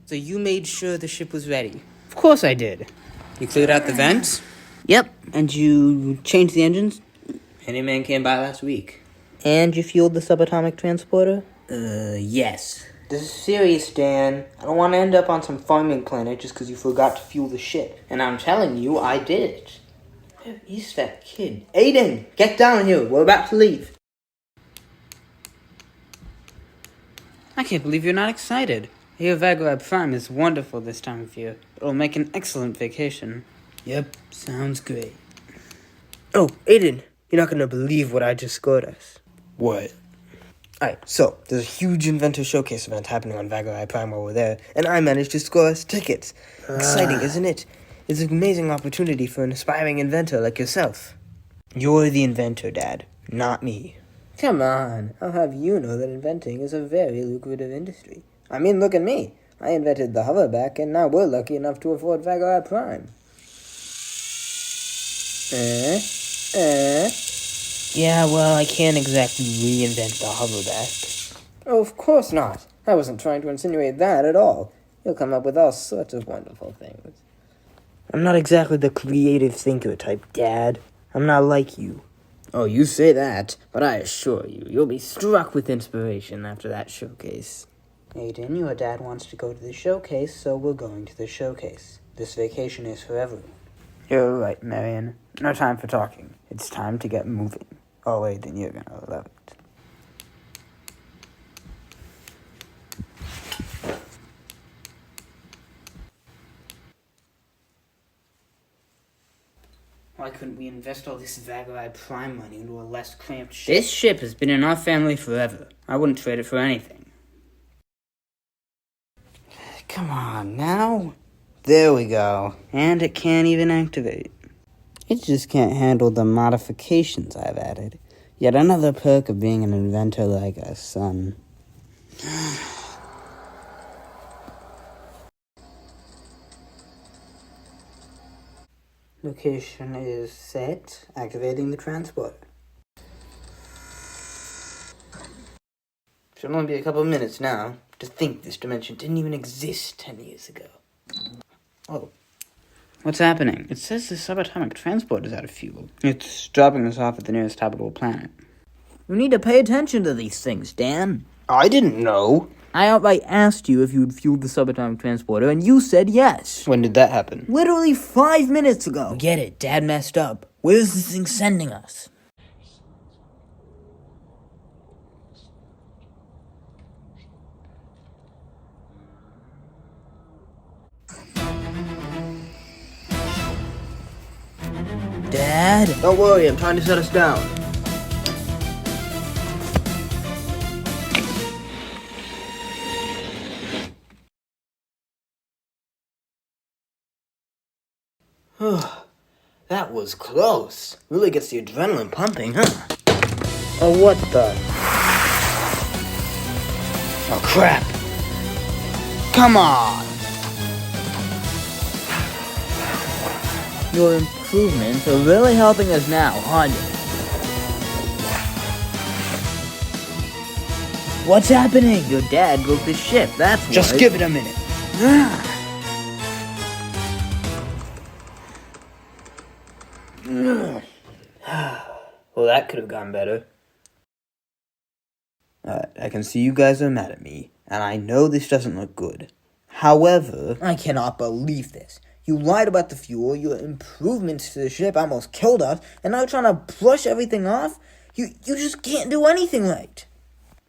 So you made sure the ship was ready? Of course I did. You cleared out the vents? Yep, and you changed the engines? Handyman came by last week. And you fueled the subatomic transporter? Yes. This is serious, Dan. I don't want to end up on some farming planet just because you forgot to fuel the ship. And I'm telling you, I did it. Where is that kid? Aiden, get down here. We're about to leave. I can't believe you're not excited. I hear Vagrab Prime is wonderful this time of year. It'll make an excellent vacation. Yep, sounds great. Oh, Aiden, you're not going to believe what I just scored us. What? Alright, so there's a huge inventor showcase event happening on Vagrab Prime while we're there, and I managed to score us tickets. Exciting, isn't it? It's an amazing opportunity for an aspiring inventor like yourself. You're the inventor, Dad, not me. Come on, I'll have you know that inventing is a very lucrative industry. I mean, look at me. I invented the hoverback, and now we're lucky enough to afford Vagrab Prime. Yeah, well, I can't exactly reinvent the hoverback. Oh, of course not. I wasn't trying to insinuate that at all. You'll come up with all sorts of wonderful things. I'm not exactly the creative thinker type, Dad. I'm not like you. Oh, you say that, but I assure you, you'll be struck with inspiration after that showcase. Aiden, your dad wants to go to the showcase, so we're going to the showcase. This vacation is forever. You're right, Marion. No time for talking. It's time to get moving. Oh, wait, then you're gonna love it. Why couldn't we invest all this Vagrab Prime money into a less cramped ship? This ship has been in our family forever. I wouldn't trade it for anything. Come on, now? There we go. And it can't even activate. It just can't handle the modifications I've added. Yet another perk of being an inventor like us, son. Location is set. Activating the transporter. Should only be a couple of minutes now. To think this dimension didn't even exist 10 years ago. Oh. What's happening? It says the subatomic transport is out of fuel. It's dropping us off at the nearest habitable planet. You need to pay attention to these things, Dan. I didn't know. I outright asked you if you'd fueled the subatomic transporter, and you said yes. When did that happen? Literally 5 minutes ago. Get it, Dad messed up. Where's this thing sending us? Dad? Don't worry, I'm trying to set us down. That was close. Really gets the adrenaline pumping, huh? Oh, what the? Oh, crap. Come on! Your improvements are really helping us now, aren't they? What's happening? Your dad broke the ship, that's why. Just give it a minute. Well, that could have gone better. I can see you guys are mad at me, and I know this doesn't look good. However... I cannot believe this. You lied about the fuel, your improvements to the ship almost killed us, and now you're trying to brush everything off? You just can't do anything right.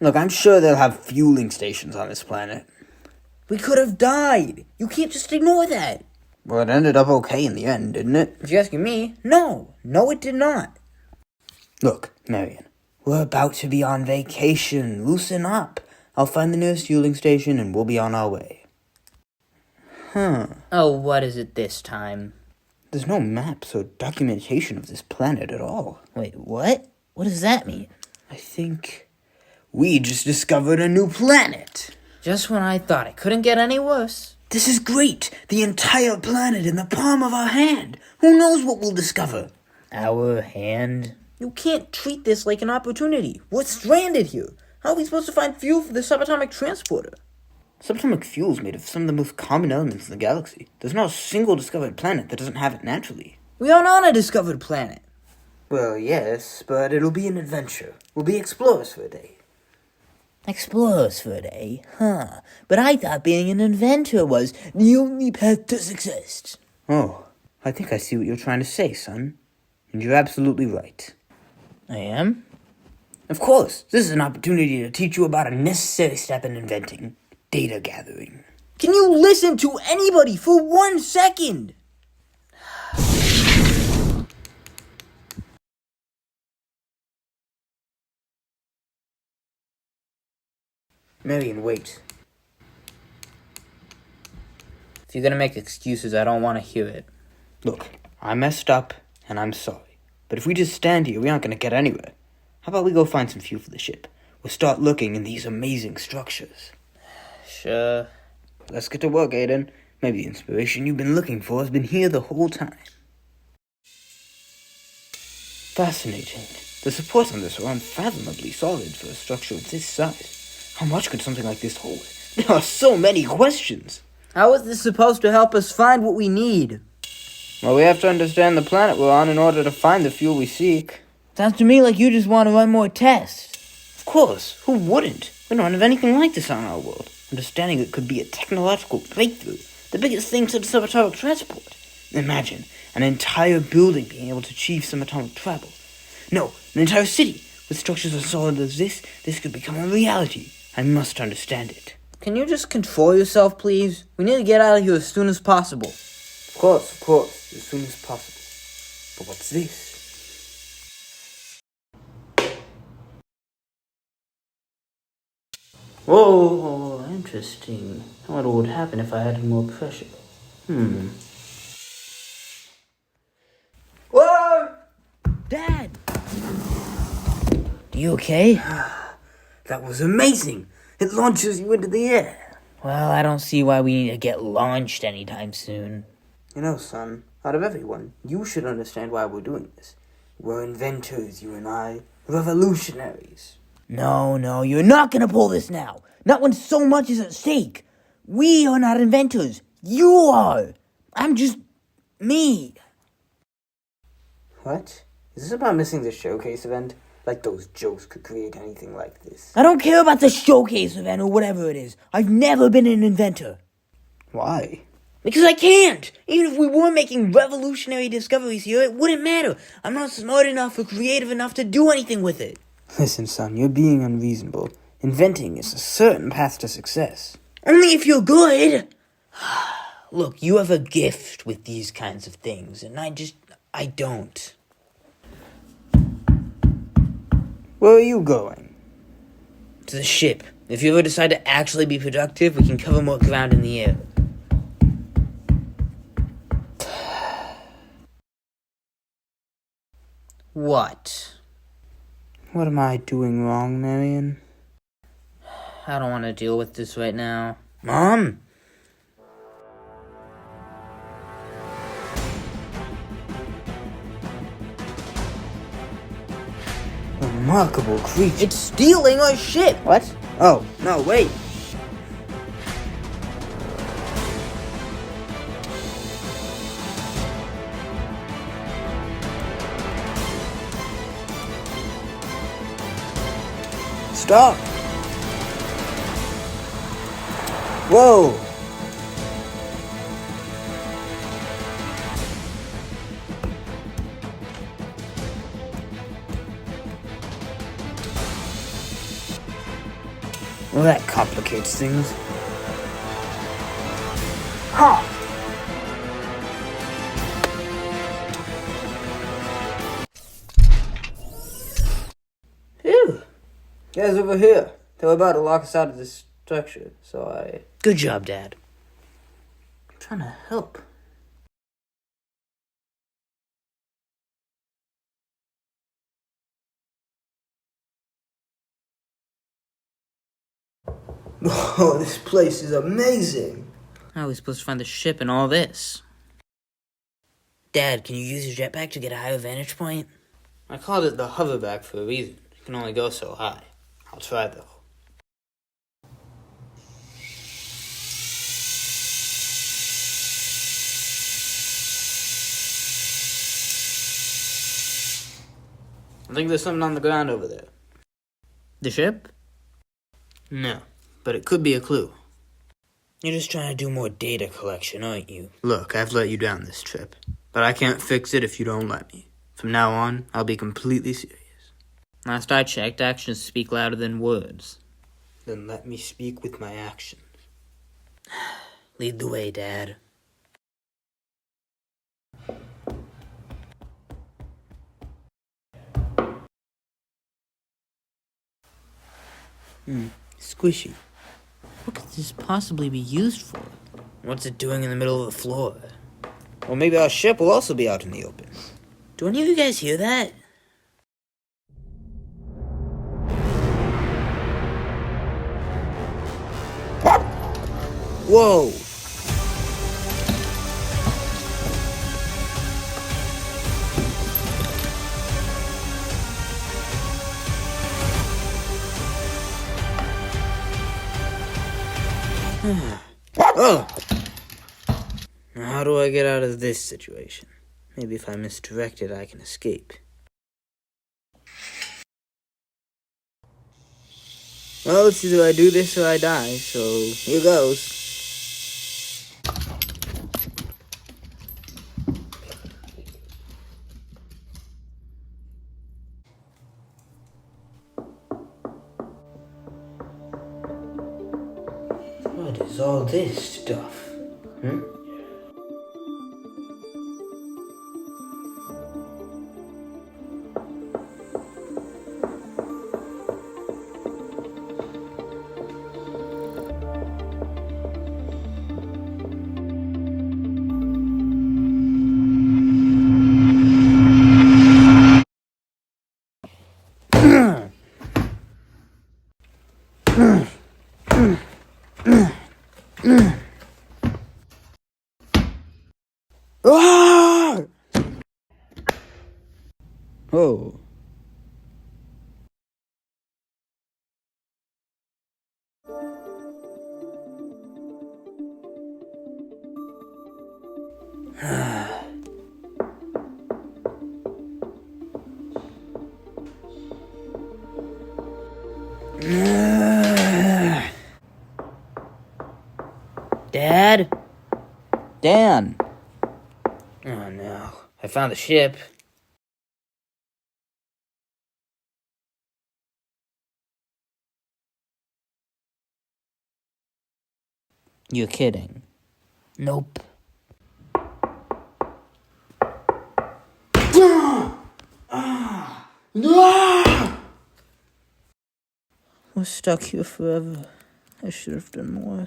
Look, I'm sure they'll have fueling stations on this planet. We could have died. You can't just ignore that. Well, it ended up okay in the end, didn't it? If you're asking me, no. No, it did not. Look, Marion, we're about to be on vacation. Loosen up. I'll find the nearest fueling station and we'll be on our way. Oh, what is it this time? There's no maps or documentation of this planet at all. Wait, what? What does that mean? I think we just discovered a new planet. Just when I thought it couldn't get any worse. This is great. The entire planet in the palm of our hand. Who knows what we'll discover? Our hand? You can't treat this like an opportunity. We're stranded here. How are we supposed to find fuel for the subatomic transporter? Subatomic fuel's made of some of the most common elements in the galaxy. There's not a single discovered planet that doesn't have it naturally. We aren't on a discovered planet. Well, yes, but it'll be an adventure. We'll be explorers for a day. Explorers for a day? Huh. But I thought being an inventor was the only path to success. Oh, I think I see what you're trying to say, son. And you're absolutely right. I am? Of course, this is an opportunity to teach you about a necessary step in inventing. Data gathering. Can you listen to anybody for 1 second? Marion, wait. If you're gonna make excuses, I don't want to hear it. Look, I messed up, and I'm sorry. But if we just stand here, we aren't gonna get anywhere. How about we go find some fuel for the ship? We'll start looking in these amazing structures. Sure. Let's get to work, Aiden. Maybe the inspiration you've been looking for has been here the whole time. Fascinating. The supports on this are unfathomably solid for a structure of this size. How much could something like this hold? There are so many questions. How is this supposed to help us find what we need? Well, we have to understand the planet we're on in order to find the fuel we seek. Sounds to me like you just want to run more tests. Of course, who wouldn't? We don't have anything like this on our world. Understanding it could be a technological breakthrough, the biggest thing since subatomic transport. Imagine an entire building being able to achieve subatomic travel. No, an entire city with structures as solid as this could become a reality. I must understand it. Can you just control yourself, please? We need to get out of here as soon as possible. Of course, as soon as possible. But what's this? Whoa, interesting. I wonder what would happen if I added more pressure. Whoa! Dad! You okay? That was amazing! It launches you into the air. Well, I don't see why we need to get launched anytime soon. You know, son, out of everyone, you should understand why we're doing this. We're inventors, you and I. Revolutionaries. No, you're not gonna pull this now. Not when so much is at stake. We are not inventors. You are. I'm just me. What? Is this about missing the showcase event? Like those jokes could create anything like this. I don't care about the showcase event or whatever it is. I've never been an inventor. Why? Because I can't! Even if we were making revolutionary discoveries here, it wouldn't matter. I'm not smart enough or creative enough to do anything with it. Listen, son, you're being unreasonable. Inventing is a certain path to success. Only if you're good! Look, you have a gift with these kinds of things, and I don't. Where are you going? To the ship. If you ever decide to actually be productive, we can cover more ground in the air. What? What am I doing wrong, Marion? I don't want to deal with this right now. Mom? Remarkable creature. It's stealing our ship! What? Oh, no, wait. Stop! Whoa! Well, that complicates things. Ha! Phew! Guys over here. They were about to lock us out of this structure, so I... Good job, Dad. I'm trying to help. Oh, this place is amazing. How are we supposed to find the ship and all this? Dad, can you use your jetpack to get a higher vantage point? I called it the hoverback for a reason. It can only go so high. I'll try, though. think there's something on the ground over there. The ship? No, but it could be a clue. You're just trying to do more data collection, aren't you? Look, I've let you down this trip, but I can't fix it if you don't let me. From now on, I'll be completely serious. Last I checked, actions speak louder than words. Then let me speak with my actions. Lead the way, Dad. Squishy. What could this possibly be used for? What's it doing in the middle of the floor? Or maybe our ship will also be out in the open. Do any of you guys hear that? Whoa! Oh! Now how do I get out of this situation? Maybe if I misdirect it, I can escape. Well, it's either I do this or I die, so here goes. What is all this stuff? Ah! Oh. Dad? Dan! Oh no. I found the ship. You're kidding. Nope. We're stuck here forever. I should have done more.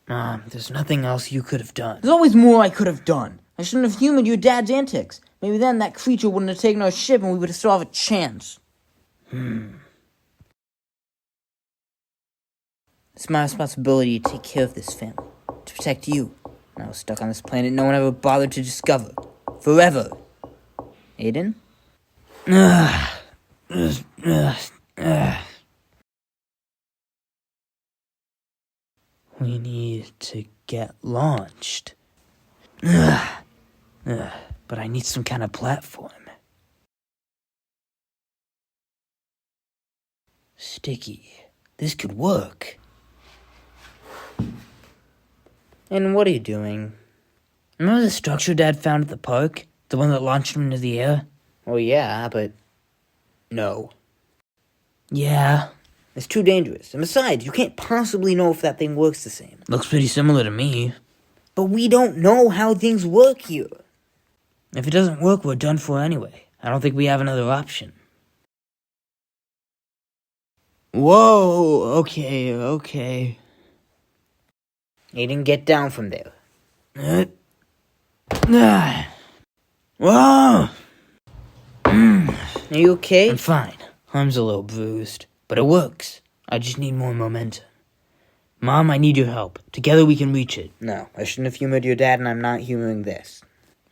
Mom, there's nothing else you could have done. There's always more I could have done. I shouldn't have humored your dad's antics. Maybe then that creature wouldn't have taken our ship and we would have still have a chance. It's my responsibility to take care of this family, to protect you. And I was stuck on this planet no one ever bothered to discover. Forever. Aiden? We need to get launched. But I need some kind of platform. Sticky. This could work. And what are you doing? Remember the structure Dad found at the park? The one that launched him into the air? Oh yeah, but no. Yeah. It's too dangerous. And besides, you can't possibly know if that thing works the same. Looks pretty similar to me. But we don't know how things work here. If it doesn't work, we're done for anyway. I don't think we have another option. Whoa, okay. Aiden, get down from there. Whoa! Are you okay? I'm fine. Arm's a little bruised, but it works. I just need more momentum. Mom, I need your help. Together we can reach it. No, I shouldn't have humored your dad, and I'm not humoring this.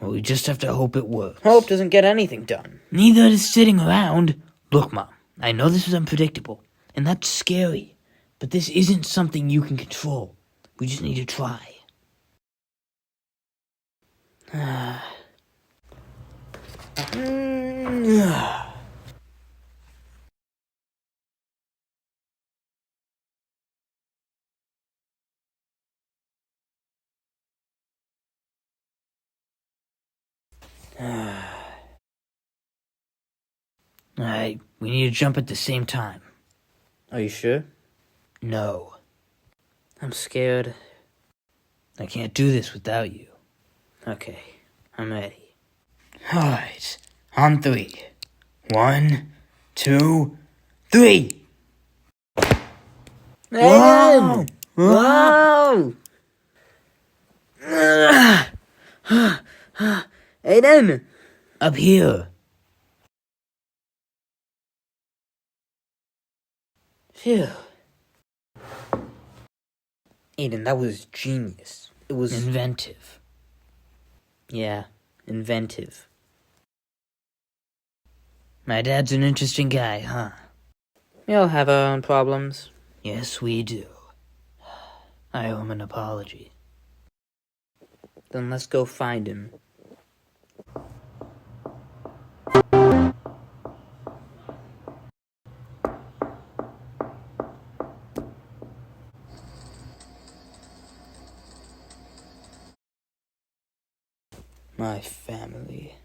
Well, we just have to hope it works. Hope doesn't get anything done. Neither is sitting around. Look, Mom, I know this is unpredictable, and that's scary, but this isn't something you can control. We just need to try. Alright, we need to jump at the same time. Are you sure? No. I'm scared. I can't do this without you. Okay, I'm ready. Alright, on 3. 1, 2, 3! Aiden! Whoa! Aiden! Up here. Phew. Aiden, that was genius. It was Inventive. Yeah, inventive. My dad's an interesting guy, huh? We all have our own problems. Yes, we do. I owe him an apology. Then let's go find him. My family.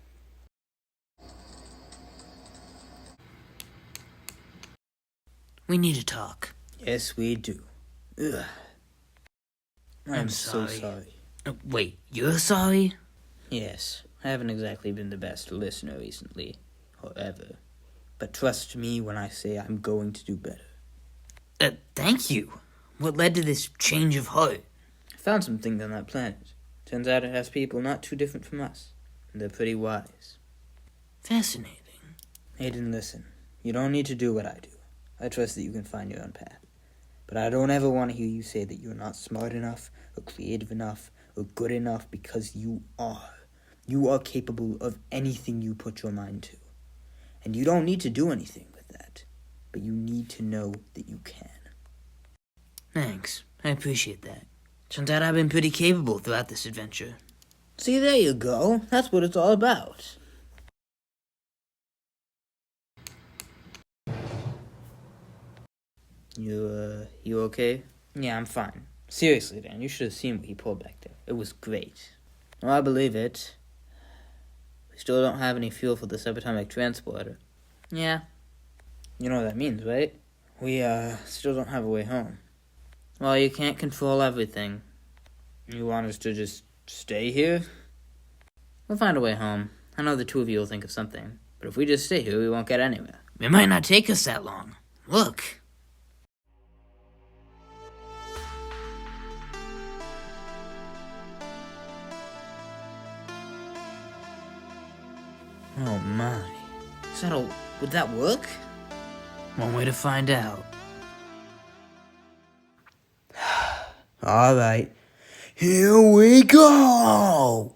We need to talk. Yes, we do. Ugh. I'm so sorry. sorry. Wait, you're sorry? Yes, I haven't exactly been the best listener recently, or ever. But trust me when I say I'm going to do better. Thank you. What led to this change of heart? I found some things on that planet. Turns out it has people not too different from us, and they're pretty wise. Fascinating. Aiden, listen. You don't need to do what I do. I trust that you can find your own path. But I don't ever want to hear you say that you're not smart enough, or creative enough, or good enough, because you are. You are capable of anything you put your mind to. And you don't need to do anything with that. But you need to know that you can. Thanks. I appreciate that. Turns out I've been pretty capable throughout this adventure. See, there you go. That's what it's all about. You okay? Yeah, I'm fine. Seriously, Dan, you should have seen what he pulled back there. It was great. Well, I believe it. We still don't have any fuel for the subatomic transporter. Yeah. You know what that means, right? We, still don't have a way home. Well, you can't control everything. You want us to just stay here? We'll find a way home. I know the two of you will think of something. But if we just stay here, we won't get anywhere. It might not take us that long. Look. Oh my. Would that work? One way to find out. Alright. Here we go!